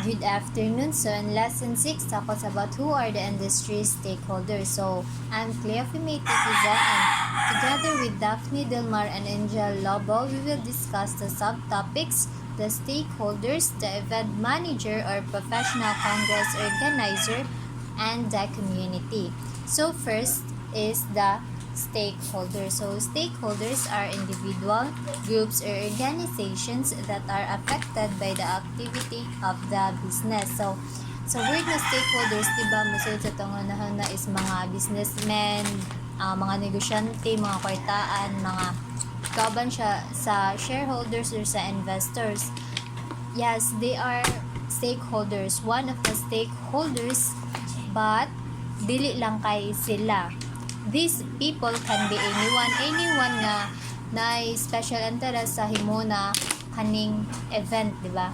Good afternoon. So in lesson 6, talks about who are the industry stakeholders. So I'm Clea Fimay Titizan, and together with Daphne Delmar and Angel Lobo, we will discuss the subtopics: the stakeholders, the event manager or professional congress organizer, and the community. So first is the stakeholders. So stakeholders are individual, groups, or organizations that are affected by the activity of the business. So word na stakeholders, diba, musulod sa tungunahan na is mga businessmen, mga negosyante, mga kwartaan, mga kauban siya sa shareholders or sa investors. Yes, they are stakeholders. One of the stakeholders, but dili lang kay sila. These people can be anyone nga na special interest sa himo na kaning event, di ba?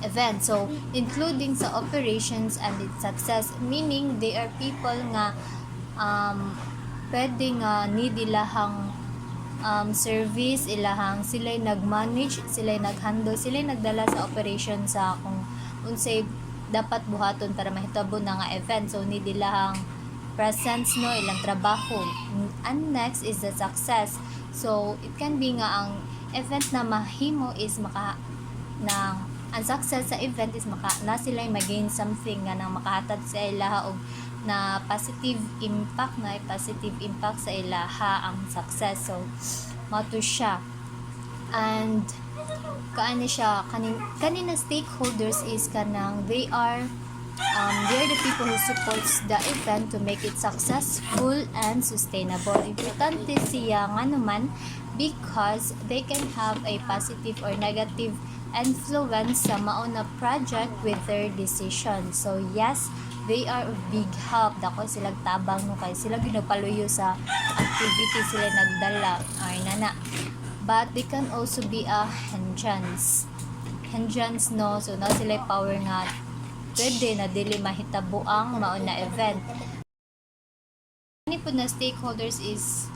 Event. So, including sa operations and its success, meaning they are people nga pwede nga need ilahang service, ilahang sila'y nag-manage, sila'y nag-handle, sila'y nagdala sa operation sa kung unsay dapat buhaton para mahitabo na nga event. So, need ilahang presence, no, ilang trabaho. And next is the success. So it can be nga ang event na mahimo is ang success sa event is na sila mag-gain something nga nang makahatag sa ilaha og na positive impact sa ilaha ang success. So mato siya. And kaani siya kanina stakeholders is kanang they are the people who supports the event to make it successful and sustainable. Importante siya nga naman because they can have a positive or negative influence sa mauna project with their decision. So yes, they are a big help. Dako sila tabang no kay sila ginagpaluyo sa activity sila nagdala ay nana. But they can also be a hindrance, no, so na sila power nga pwede na dili mahitabo ang mauna event. Ani po na stakeholders is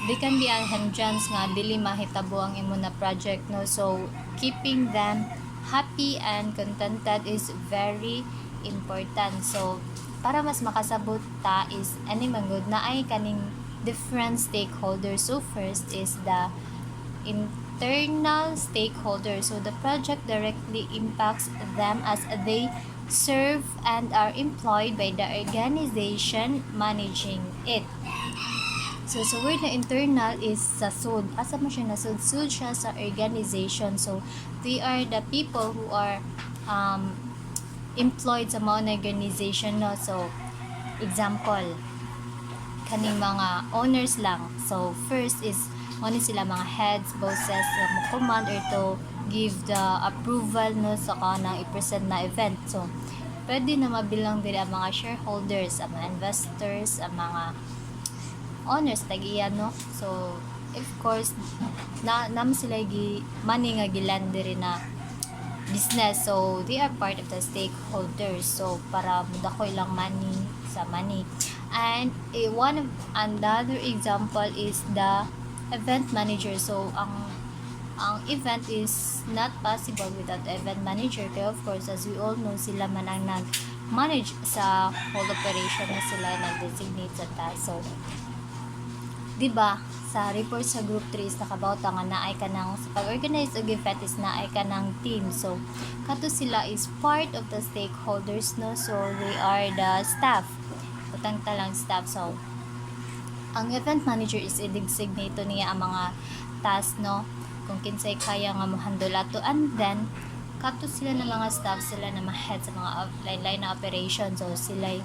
they can be a hindrance nga dili mahitabo ang imo na project, no. So keeping them happy and contented is very important. So para mas makasabot ta is ani man gud na ay kaning different stakeholders. So first is the internal stakeholders. So the project directly impacts them as they serve and are employed by the organization managing it. So word na internal is sa sud. Asa mo siya nasud? Sud siya sa organization. So they are the people who are employed sa mga organization, no. So example kaning mga owners lang. So first is ano sila mga heads, bosses, mo command or to give the approval, no, sa kanang i-present na event. So pwede na mabilang din ang mga shareholders, ang mga investors, ang mga owners tagiyan, no. So of course nam sila money nga gilandi rin na business. So they are part of the stakeholders. So para mudako ilang money. And another example is the event manager. So ang event is not possible without event manager. Kaya of course, as we all know, sila man ang nag-manage sa whole operation na sila nag-designate sa task. So diba, sa report sa group 3 is nakabauta nga naay ka ng sa pag-organize og event is naay ka ng team. So kato sila is part of the stakeholders, no. So they are the staff, utang talang staff. So ang event manager is i-designate niya ang mga task, no, kung kinsay kaya nga mo-handle ato, and then kato sila ng mga staff, sila na ma-head sa mga line na operation. So sila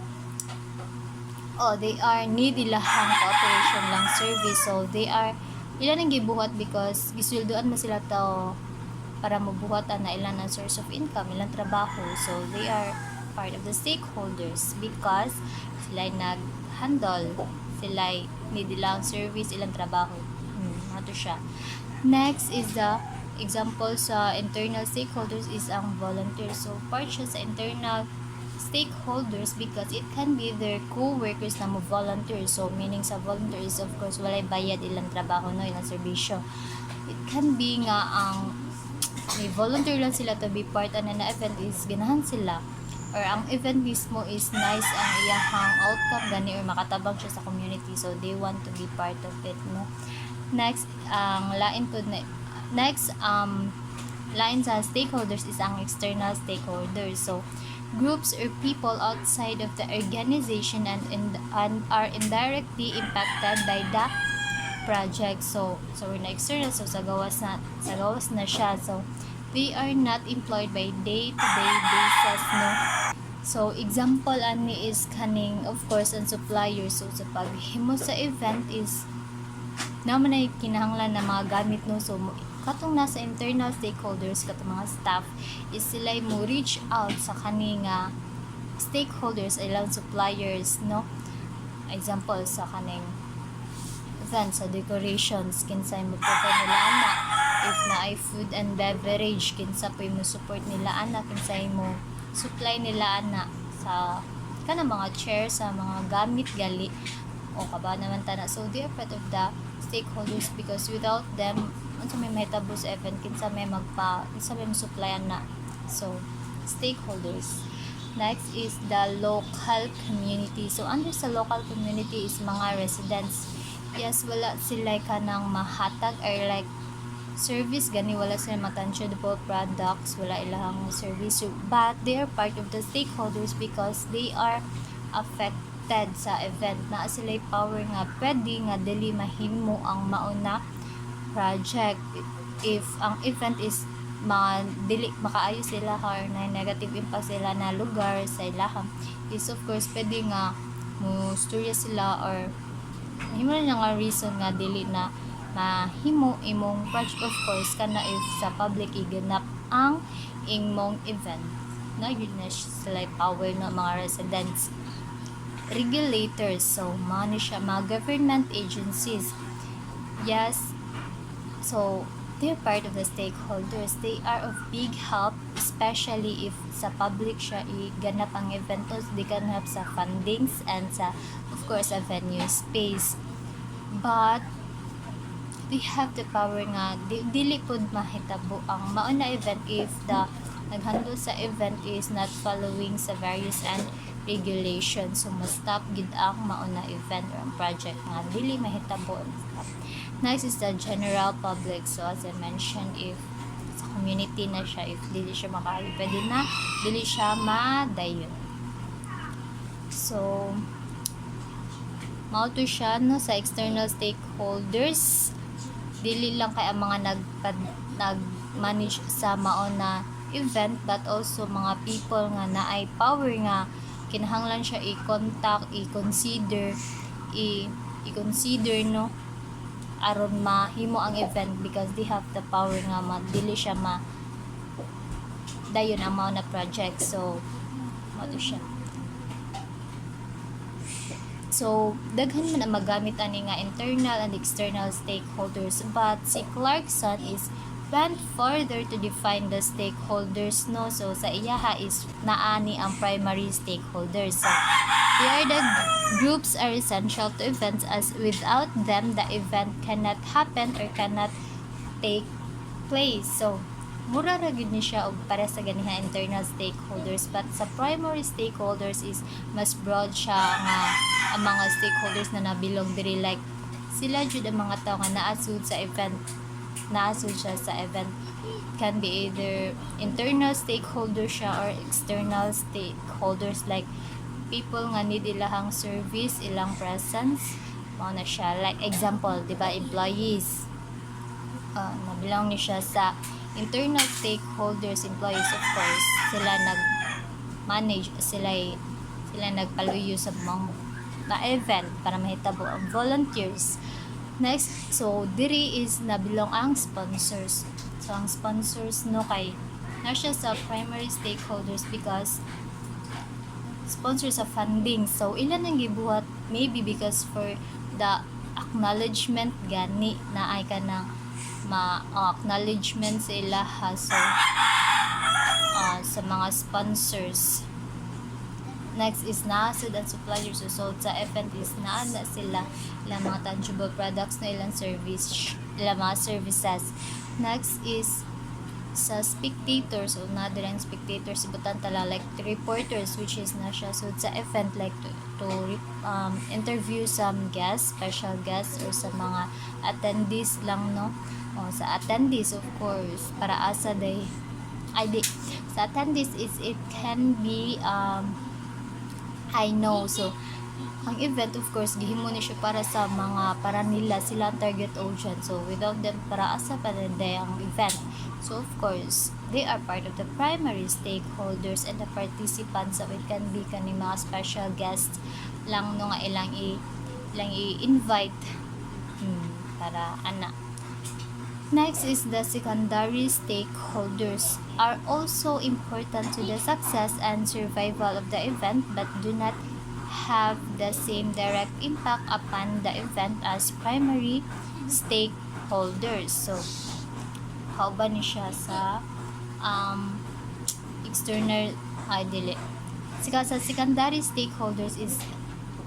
they are need ilahang cooperation lang service. So they are ilan ang gibuhat because gisulduan mo sila to para mabuhatan na ilan ang source of income, ilang trabaho. So they are part of the stakeholders because sila nag-handle, sila need ilang service, ilang trabaho. Ato siya. Next is the example sa internal stakeholders is ang volunteers. So part siya sa internal stakeholders because it can be their co-workers na mo volunteer. So meaning sa volunteers, of course walay bayad, ilang trabaho, no, ilang serbisyo. It can be nga ang may volunteer lang sila to be part ana na event is ganahan sila, or ang event mismo is nice ang iyahang outcome gani or makatabang siya sa community, so they want to be part of it, no. Next, ang lain sa stakeholders is ang external stakeholders. So groups or people outside of the organization and are indirectly impacted by the project. So we're na external, so sa gawas na siya. So they are not employed by day-to-day basis, no. So example ani is kaning of course ang suppliers. So sa paghimo sa event is naman ay kinahanglan na mga gamit, no. So katong nasa internal stakeholders, katong mga staff is sila mo reach out sa kaning stakeholders, ilang suppliers, no. Example sa kaning event, sa decorations, kinsay mo provide nila ana, if na ay food and beverage, kinsa po mo support nila ana, kinsay mo supply nila ana sa kana mga chair, sa mga gamit gali o kaba naman tana. So they are part of the stakeholders because without them unsa may mahitabo sa event, kinsa may supplyan na. So stakeholders. Next is the local community. So under sa local community is mga residents. Yes, wala sila kanang mahatag or like service gani, wala sila tangible products, wala ilang service, but they are part of the stakeholders because they are affected sa event. Na sila power nga pwede nga dili mahimo ang mauna project if ang event is dili makaayo sila or na negative impact sila na lugar sa ilahang is of course pwede nga mo storya sila or himo na nga reason nga dili na mahimo imong project, of course kana if sa public iganap ang imong event na yun na sila power ng mga residents. Regulators, so mga government agencies, yes, so they're part of the stakeholders. They are of big help, especially if sa public siya iganap ang event, they can help sa fundings and sa of course a venue space, but they have the power nga dili pud mahitabo ang mauna event if the naghandle sa event is not following sa various and regulations. So must stop gid ang mauna event or ang project nga dili mahitabo. Next is the general public. So as I mentioned, if sa community na siya, if dili siya makaayo, pwede na dili siya madayon. So mao to siya, no, sa external stakeholders. Dili lang kay ang mga nag-manage sa mauna event, but also mga people nga naay power nga kinahanglan siya i-contact, i-consider, no, aron mahimo ang event because they have the power nga dili siya dayon ang mga na project. So ano siya, so daghan man ang magamit ani nga internal and external stakeholders, but si Clarkson is went further to define the stakeholders, no. So sa iyaha is naani ang primary stakeholders. So they are the groups are essential to events, as without them the event cannot happen or cannot take place. So mura ra gyud ni siya og para sa ganiha internal stakeholders, but sa primary stakeholders is mas broad siya nga ang mga stakeholders na nabilong diri, like sila jud ang mga tao nga naasud sa event, naasud siya sa event, can be either internal stakeholders siya or external stakeholders, like people nga need ilahang service, ilang presence, mao na siya. Like example, di ba, employees, nabilang ni siya sa internal stakeholders. Employees, of course, sila nag-manage, sila nagpaluyo sa mga event para mahitabo ang volunteers. Next, so diri is nabilong ang sponsors. So ang sponsors, no, kay na siya sa primary stakeholders because sponsors of funding. So ilan ang gibuhat, maybe because for the acknowledgement gani na ay ka na acknowledgement sa ila ha. So sa mga sponsors. Next is naasad ang suppliers. So sa event is naana sila ilang mga tangible products na ilang service, ilang mga services. Next is sa spectators o na dirang spectators ibutan tala like the reporters which is na siya so sa event like to interview some guests, special guests or sa mga attendees lang no o sa attendees of course para asa day ay di sa attendees is it can be I know so ang event of course gihimo ni siya para nila sila target audience so without them para asa pa rin day ang event so of course they are part of the primary stakeholders and the participants so it can be kani mga special guests lang no nga ilang i-invite para ana. Next is the secondary stakeholders are also important to the success and survival of the event but do not have the same direct impact upon the event as primary stakeholders. So, how ba ni siya sa external dili. Sa secondary stakeholders is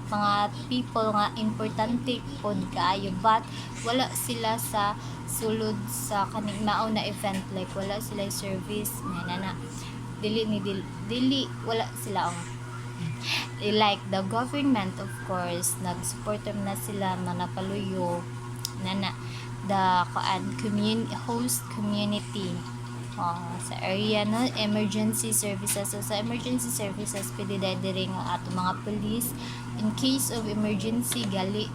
mga people nga importante pod kaayo but wala sila sa sulod sa kaning mao na event like wala sila service na dili wala sila ang like the government of course nag-support na sila manapaluyo na the host community sa area no emergency services so sa emergency services pwede diri nga ato mga police in case of emergency gali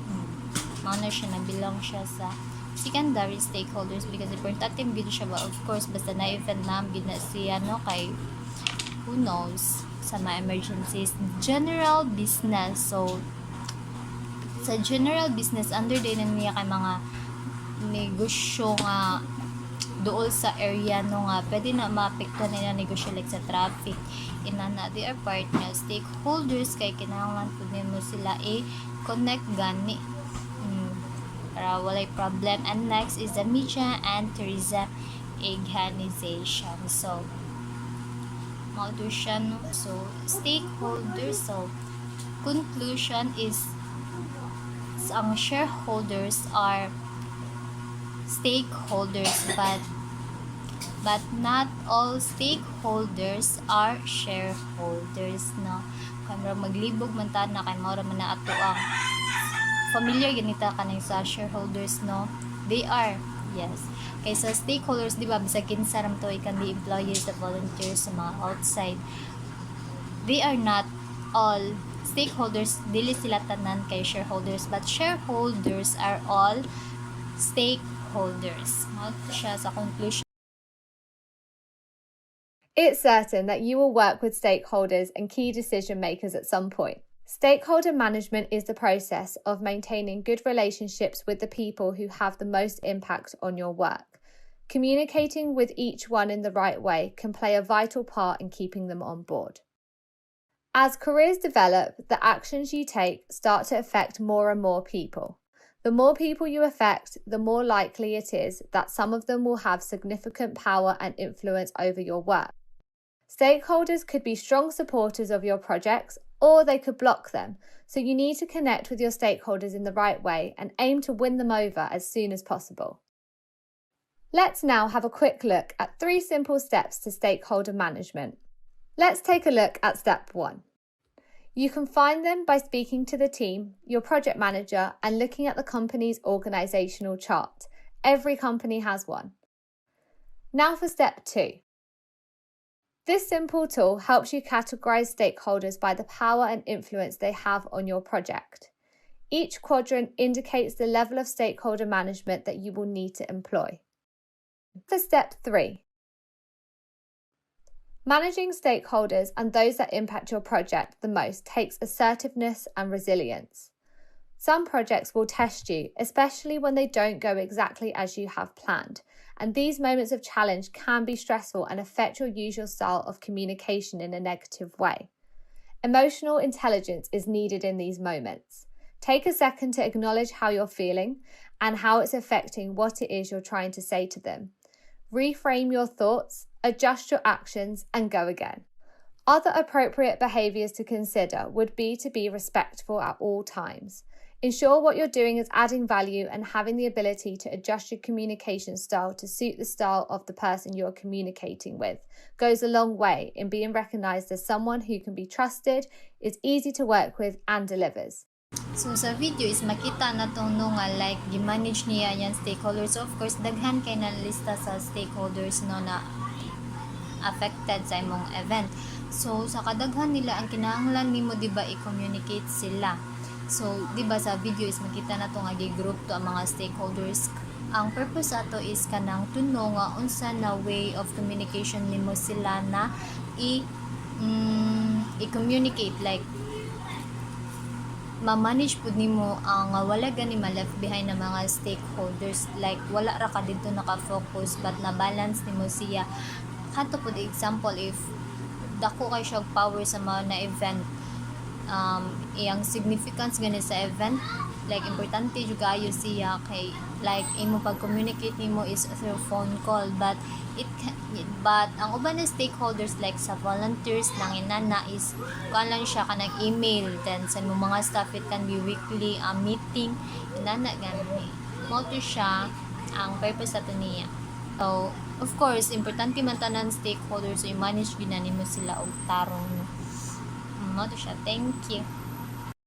mao na siya nabilang siya sa secondary stakeholders because important gid siya ba of course basta na event na gid na siya no kay who knows sa mga emergencies. General business. So, sa general business, under din niya kay mga negosyo nga dool sa area no nga pwede na maapektuhan nila negosyo like sa traffic. Inana, they are partner stakeholders kay kinahanglan pud nimo sila connect gani para walay problem. And next is the media and tourism organization. So, so stakeholders so conclusion is ang shareholders are stakeholders but not all stakeholders are shareholders no kaya maglibog man ta na kay mao ra man na ato ang familiar ganita kaning sa shareholders no they are yes kay sa stakeholders di ba bisag kinsa ram to ikan di employees the volunteers sa mga outside they are not all stakeholders dili sila tanan kay shareholders but shareholders are all stakeholders mao siya sa conclusion. It's certain that you will work with stakeholders and key decision makers at some point. Stakeholder management is the process of maintaining good relationships with the people who have the most impact on your work. Communicating with each one in the right way can play a vital part in keeping them on board. As careers develop, the actions you take start to affect more and more people. The more people you affect, the more likely it is that some of them will have significant power and influence over your work. Stakeholders could be strong supporters of your projects, or they could block them, so you need to connect with your stakeholders in the right way and aim to win them over as soon as possible. Let's now have a quick look at 3 simple steps to stakeholder management. Let's take a look at step 1. You can find them by speaking to the team, your project manager, and looking at the company's organisational chart. Every company has one. Now for step 2. This simple tool helps you categorise stakeholders by the power and influence they have on your project. Each quadrant indicates the level of stakeholder management that you will need to employ. For step 3. Managing stakeholders and those that impact your project the most takes assertiveness and resilience. Some projects will test you, especially when they don't go exactly as you have planned, and these moments of challenge can be stressful and affect your usual style of communication in a negative way. Emotional intelligence is needed in these moments. Take a second to acknowledge how you're feeling and how it's affecting what it is you're trying to say to them. Reframe your thoughts, adjust your actions, and go again. Other appropriate behaviours to consider would be to be respectful at all times. Ensure what you're doing is adding value, and having the ability to adjust your communication style to suit the style of the person you're communicating with goes a long way in being recognized as someone who can be trusted, is easy to work with, and delivers. So sa video is makita na to no nga like gi-manage niya yan stakeholders. So of course daghan kay na lista sa stakeholders no na affected sa imong event. So sa kadaghan nila ang kinahanglan nimo di ba i-communicate sila. So di ba sa video is makita na to nga gi-group to ang mga stakeholders. Ang purpose ato is kanang to know nga unsa na way of communication nimo sila na i-communicate like ma-manage pud nimo ang wala gani ma-left behind na mga stakeholders, like wala ra ka dito naka-focus but na-balance nimo siya. Kanto pud example if dako kay siya power sa mga na event, iyang significance gani sa event, like importante jud kayo siya kay like imo pag-communicate nimo is through phone call but ang uban na stakeholders like sa volunteers nang inana is kuan lang siya kanang email, then sa mga staff it can be weekly meeting inana gani mo to siya ang purpose ato niya. So of course importante man tanan stakeholders so i-manage gyud nimo sila og tarong mo to siya. Thank you.